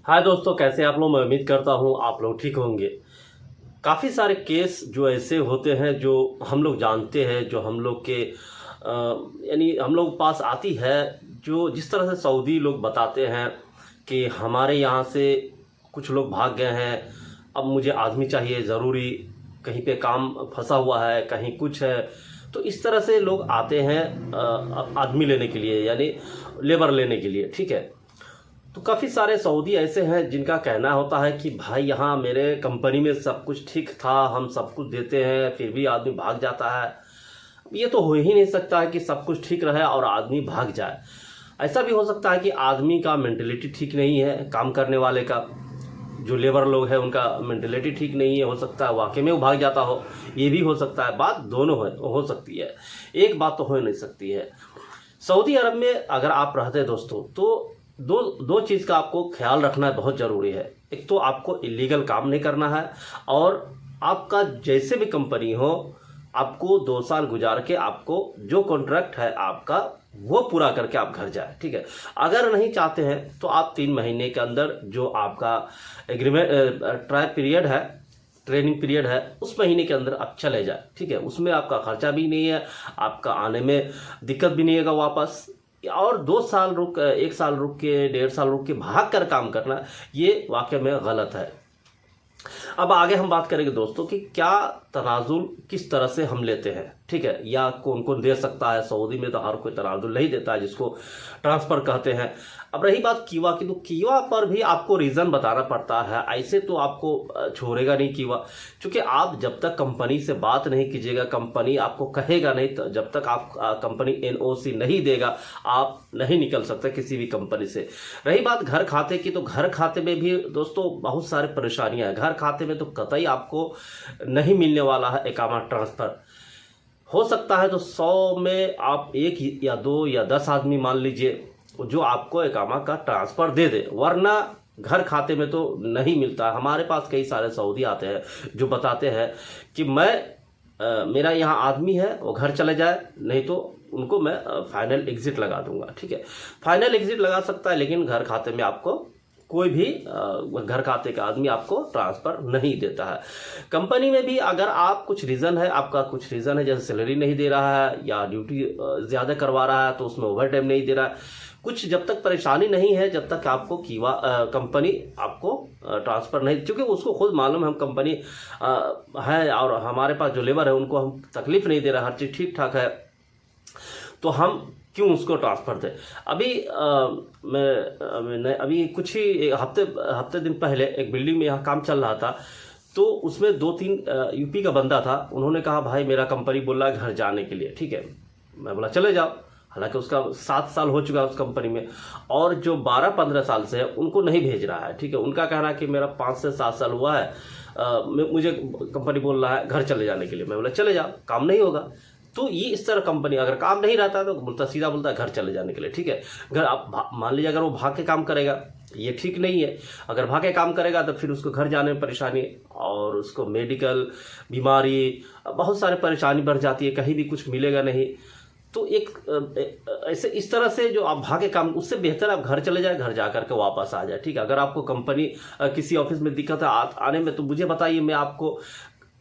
हाय दोस्तों, कैसे आप लोग। मैं उम्मीद करता हूँ आप लोग ठीक होंगे। काफ़ी सारे केस जो ऐसे होते हैं जो हम लोग जानते हैं, जो हम लोग के यानी हम लोग पास आती है, जो जिस तरह से सऊदी लोग बताते हैं कि हमारे यहाँ से कुछ लोग भाग गए हैं, अब मुझे आदमी चाहिए ज़रूरी, कहीं पे काम फंसा हुआ है, कहीं कुछ है। तो इस तरह से लोग आते हैं आदमी लेने के लिए, यानी लेबर लेने के लिए। ठीक है, तो काफ़ी सारे सऊदी ऐसे हैं जिनका कहना होता है कि भाई यहाँ मेरे कंपनी में सब कुछ ठीक था, हम सब कुछ देते हैं, फिर भी आदमी भाग जाता है। ये तो हो ही नहीं सकता है कि सब कुछ ठीक रहे और आदमी भाग जाए। ऐसा भी हो सकता है कि आदमी का मेंटलिटी ठीक नहीं है, काम करने वाले का, जो लेबर लोग हैं उनका मेंटलिटी ठीक नहीं है। हो सकता है वाकई में वो भाग जाता हो, ये भी हो सकता है। बात दोनों हो सकती है, एक बात तो हो नहीं सकती है। सऊदी अरब में अगर आप रहते हैं दोस्तों, तो दो चीज़ का आपको ख्याल रखना बहुत ज़रूरी है। एक तो आपको इलीगल काम नहीं करना है, और आपका जैसे भी कंपनी हो, आपको 2 साल गुजार के आपको जो कॉन्ट्रैक्ट है आपका वो पूरा करके आप घर जाए। ठीक है, अगर नहीं चाहते हैं तो आप 3 महीने के अंदर जो आपका एग्रीमेंट ट्रेनिंग पीरियड है, उस महीने के अंदर आप चले जाए। ठीक है, उसमें आपका खर्चा भी नहीं है, आपका आने में दिक्कत भी नहीं होगा वापस। और 2 साल रुक 1 साल रुक के 1.5 साल रुक के भाग कर काम करना, ये वाकई में गलत है। अब आगे हम बात करेंगे दोस्तों कि क्या तनाजुल किस तरह से हम लेते हैं। ठीक है, या कौन कौन दे सकता है। सऊदी में तो हर कोई तनाजुल नहीं देता है, जिसको ट्रांसफ़र कहते हैं। अब रही बात कीवा की, तो कीवा पर भी आपको रीज़न बताना पड़ता है। ऐसे तो आपको छोड़ेगा नहीं कीवा, क्योंकि आप जब तक कंपनी से बात नहीं कीजिएगा, कंपनी आपको कहेगा नहीं, तो जब तक आप कंपनी एनओसी नहीं देगा, आप नहीं निकल सकते किसी भी कंपनी से। रही बात घर खाते की, तो घर खाते में भी दोस्तों बहुत सारे परेशानियां हैं। घर खाते में तो कतई आपको नहीं मिलने वाला है इकामा ट्रांसफ़र। हो सकता है तो 100 में आप 1 या 2 या 10 आदमी मान लीजिए जो आपको इकामा का ट्रांसफ़र दे दे, वरना घर खाते में तो नहीं मिलता। हमारे पास कई सारे सऊदी आते हैं जो बताते हैं कि मेरा यहाँ आदमी है, वो घर चले जाए, नहीं तो उनको मैं फाइनल एग्ज़िट लगा दूंगा। ठीक है, फाइनल एग्ज़िट लगा सकता है, लेकिन घर खाते में आपको कोई भी घर खाते का आदमी आपको ट्रांसफ़र नहीं देता है। कंपनी में भी अगर आप आपका कुछ रीज़न है, जैसे सैलरी नहीं दे रहा है या ड्यूटी ज़्यादा करवा रहा है, तो उसमें ओवर टाइम नहीं दे रहा है, कुछ जब तक परेशानी नहीं है, जब तक आपको कंपनी आपको ट्रांसफ़र नहीं, क्योंकि उसको खुद मालूम है हम कंपनी है और हमारे पास जो लेबर है उनको हम तकलीफ़ नहीं दे रहा, हर चीज़ ठीक ठाक है, तो हम क्यों उसको ट्रांसफ़र दें। मैं अभी कुछ ही हफ्ते दिन पहले एक बिल्डिंग में यहाँ काम चल रहा था, तो उसमें 2-3 यूपी का बंदा था। उन्होंने कहा भाई मेरा कंपनी बोल रहा है घर जाने के लिए। ठीक है, मैं बोला चले जाओ। हालांकि उसका 7 साल हो चुका है उस कंपनी में, और जो 12-15 साल से है उनको नहीं भेज रहा है। ठीक है, उनका कहना है कि मेरा 5 से 7 साल हुआ है, मुझे कंपनी बोल रहा है घर चले जाने के लिए। मैं बोला चले जाओ, काम नहीं होगा। तो ये इस तरह कंपनी अगर काम नहीं रहता है तो सीधा बोलता है घर चले जाने के लिए। ठीक है, घर आप मान लीजिए अगर वो भाग के काम करेगा, ये ठीक नहीं है। अगर भाग के काम करेगा तो फिर उसको घर जाने में परेशानी, और उसको मेडिकल बीमारी, बहुत सारे परेशानी बढ़ जाती है, कहीं भी कुछ मिलेगा नहीं। तो ऐसे इस तरह से जो आप भागे काम, उससे बेहतर आप घर चले जाए, घर जा करके वापस आ जाए। ठीक है, अगर आपको कंपनी किसी ऑफिस में दिक्कत है आने में, तो मुझे बताइए, मैं आपको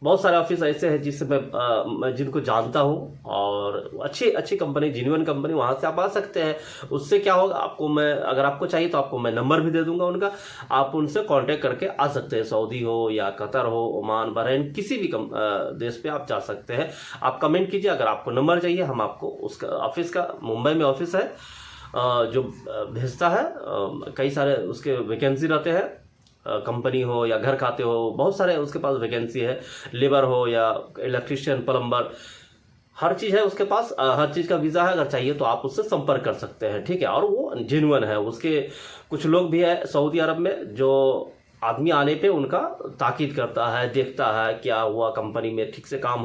बहुत सारे ऑफिस ऐसे हैं जिससे मैं जिनको जानता हूं, और अच्छी कंपनी, जेन्युइन कंपनी, वहां से आप आ सकते हैं। उससे क्या होगा, अगर आपको चाहिए तो आपको मैं नंबर भी दे दूंगा उनका, आप उनसे कांटेक्ट करके आ सकते हैं। सऊदी हो या कतर हो, ओमान, बहरीन, किसी भी देश पे आप जा सकते हैं। आप कमेंट कीजिए अगर आपको नंबर चाहिए, हम आपको उसका ऑफिस का, मुंबई में ऑफिस है जो भेजता है। कई सारे उसके वैकेंसी रहते हैं, कंपनी हो या घर खाते हो, बहुत सारे उसके पास वैकेंसी है। लेबर हो या इलेक्ट्रिशियन, प्लम्बर, हर चीज़ है उसके पास, हर चीज़ का वीज़ा है। अगर चाहिए तो आप उससे संपर्क कर सकते हैं। ठीक है, और वो जेन्युइन है। उसके कुछ लोग भी है सऊदी अरब में जो आदमी आने पे उनका ताकीद करता है, देखता है क्या हुआ, कंपनी में ठीक से काम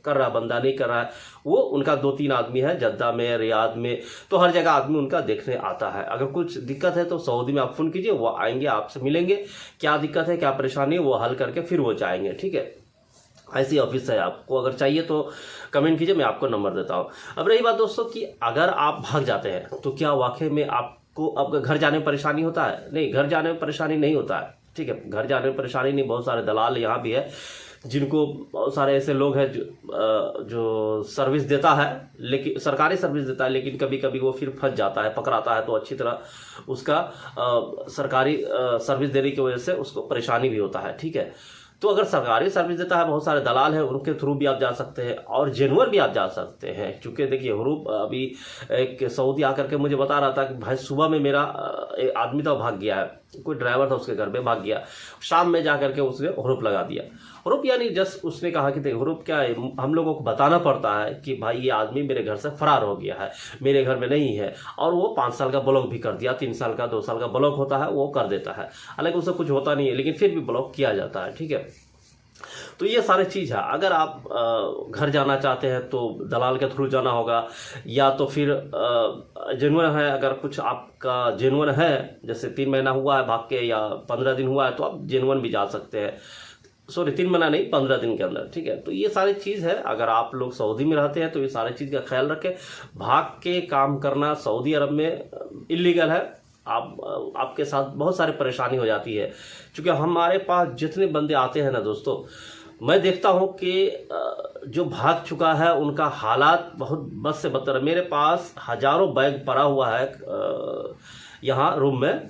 कर रहा बंदा, नहीं कर रहा है। वो उनका 2-3 आदमी है जद्दा में, रियाद में, तो हर जगह आदमी उनका देखने आता है। अगर कुछ दिक्कत है तो सऊदी में आप फ़ोन कीजिए, वो आएंगे, आपसे मिलेंगे, क्या दिक्कत है, क्या परेशानी है, वो हल करके फिर वो जाएंगे। ठीक है, ऐसी ऑफिस है। आपको अगर चाहिए तो कमेंट कीजिए, मैं आपको नंबर देता हूँ। अब रही बात दोस्तों कि अगर आप भाग जाते हैं तो क्या वाकई में आप को अब घर जाने में परेशानी होता है? नहीं, घर जाने में परेशानी नहीं होता है, ठीक है। घर जाने में परेशानी नहीं, बहुत सारे दलाल यहाँ भी है जिनको, बहुत सारे ऐसे लोग हैं जो सर्विस देता है, लेकिन सरकारी सर्विस देता है, लेकिन कभी कभी वो फिर फंस जाता है, पकड़ाता है, तो अच्छी तरह उसका सरकारी सर्विस देने की वजह से उसको परेशानी भी होता है, ठीक है। तो अगर सरकारी सर्विस देता है, बहुत सारे दलाल हैं, उनके थ्रू भी आप जा सकते हैं और जेनुअन भी आप जा सकते हैं। क्योंकि देखिए हरूप अभी एक सऊदी आकर के मुझे बता रहा था कि भाई सुबह में मेरा एक आदमी था भाग गया है, कोई ड्राइवर था उसके घर पे भाग गया, शाम में जा करके उसने हरूप लगा दिया। हरूप यानी जस्ट उसने कहा कि देखिए हरूप क्या है, हम लोगों को बताना पड़ता है कि भाई ये आदमी मेरे घर से फरार हो गया है, मेरे घर में नहीं है, और वो 5 साल का ब्लॉक भी कर दिया, 3 साल का 2 साल का ब्लॉक होता है वो कर देता है, हालांकि उससे कुछ होता नहीं है, लेकिन फिर भी ब्लॉक किया जाता है, ठीक है। तो ये सारी चीज़ है। अगर आप घर जाना चाहते हैं तो दलाल के थ्रू जाना होगा, या तो फिर जेन्युइन है, अगर कुछ आपका जेन्युइन है, जैसे 3 महीना हुआ है भाग के या 15 दिन हुआ है, तो आप जेन्युइन भी जा सकते हैं। सॉरी 3 महीना नहीं, 15 दिन के अंदर, ठीक है। तो ये सारी चीज़ है। अगर आप लोग सऊदी में रहते हैं तो ये सारी चीज़ का ख्याल रखें। भाग के काम करना सऊदी अरब में इलीगल है। आपके साथ बहुत सारी परेशानी हो जाती है, क्योंकि हमारे पास जितने बंदे आते हैं ना दोस्तों, मैं देखता हूं कि जो भाग चुका है उनका हालात बहुत बद से बदतर है। मेरे पास हजारों बैग पड़ा हुआ है यहाँ रूम में,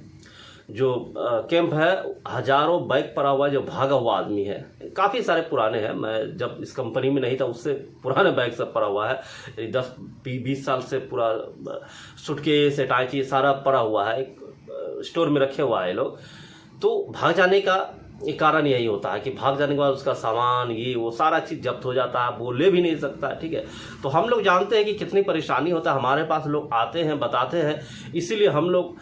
जो कैंप है, हजारों बैग पड़ा हुआ है जो भागा हुआ आदमी है। काफ़ी सारे पुराने हैं, मैं जब इस कंपनी में नहीं था उससे पुराने बैग सब पड़ा हुआ है, 10-20 साल से पूरा सूटकेस अटैची सारा पड़ा हुआ है, एक स्टोर में रखे हुआ है लोग। तो भाग जाने का एक कारण यही होता है कि भाग जाने के बाद उसका सामान ये वो सारा चीज़ जब्त हो जाता है, वो ले भी नहीं सकता, ठीक है। तो हम लोग जानते हैं कि कितनी परेशानी होता है, हमारे पास लोग आते हैं बताते हैं, इसीलिए हम लोग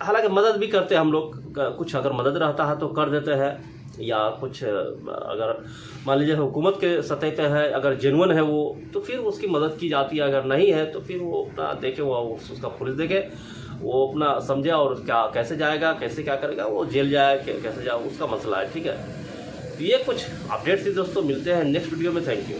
हालांकि मदद भी करते हैं। हम लोग कुछ अगर मदद रहता है तो कर देते हैं, या कुछ अगर मान लीजिए हुकूमत के सतह पे है, अगर जेन्युइन है वो, तो फिर उसकी मदद की जाती है। अगर नहीं है तो फिर वो अपना देखे, वो उसका पुलिस देखे, वो अपना समझे और क्या कैसे जाएगा, कैसे क्या करेगा, वो जेल जाए कैसे जाए, उसका मसला है, ठीक है। तो ये कुछ अपडेट्स थी दोस्तों, मिलते हैं नेक्स्ट वीडियो में। Thank you.